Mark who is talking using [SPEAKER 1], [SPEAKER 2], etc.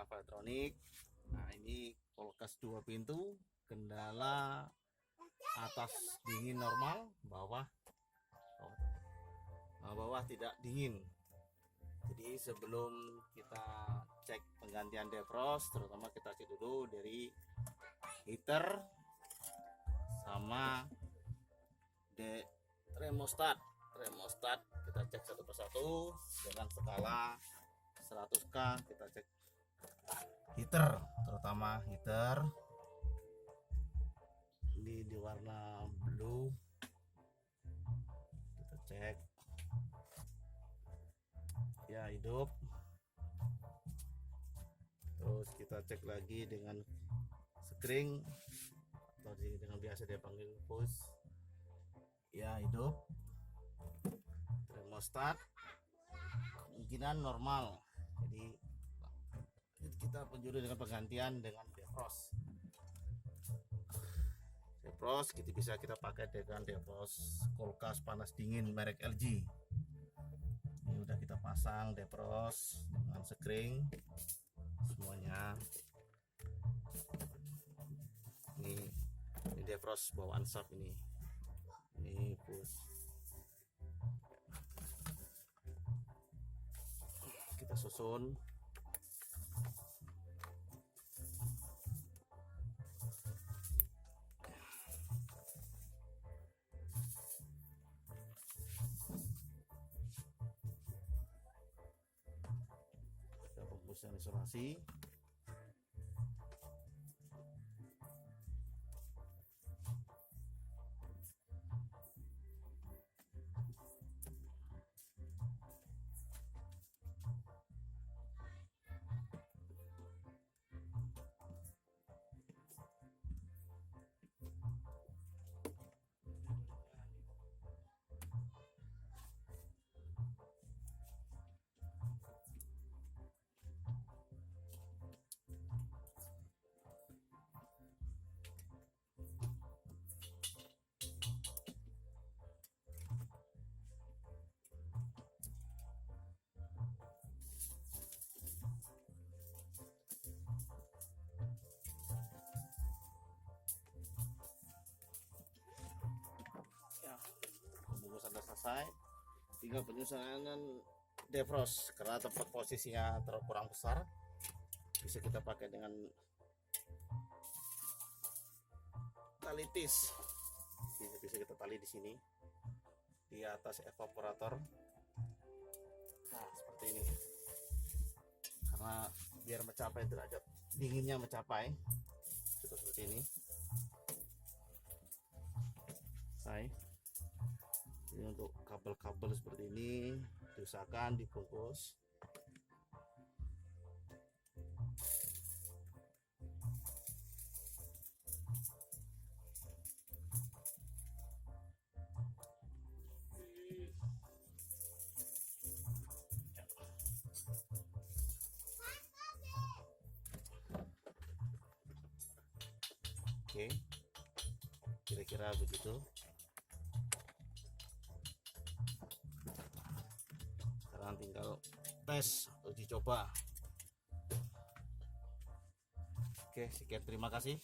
[SPEAKER 1] knalpot elektronik. Nah, ini kulkas 2 pintu, kendala atas dingin normal, bawah tidak dingin. Jadi sebelum kita cek penggantian defrost, terutama kita cek dulu dari heater sama termostat kita cek satu persatu dengan skala 100K. Kita cek heater, terutama heater ini di warna blue, kita cek ya hidup. Terus kita cek lagi dengan screen atau dengan biasa dia panggil push, ya hidup. Termostat kemungkinan normal, jadi kita penjuru dengan penggantian dengan defrost kita bisa pakai dengan defrost kulkas panas dingin merek LG. Ini udah kita pasang defrost dengan screen semuanya. Ini defrost bawaan sub ini push. Kita susun. Kita pembusan isolasi. Pembungkusan sudah selesai, tinggal penyusunan defrost. Karena tempat posisinya terlalu kurang besar, bisa kita pakai dengan tali tis. Bisa kita tali di sini di atas evaporator. Nah, seperti ini. Karena biar mencapai derajat dinginnya mencapai, seperti ini. Ini untuk kabel-kabel seperti ini diusahakan dibungkus. Oke, kira-kira begitu. Sekarang tinggal tes, uji coba. Oke, sekian, terima kasih.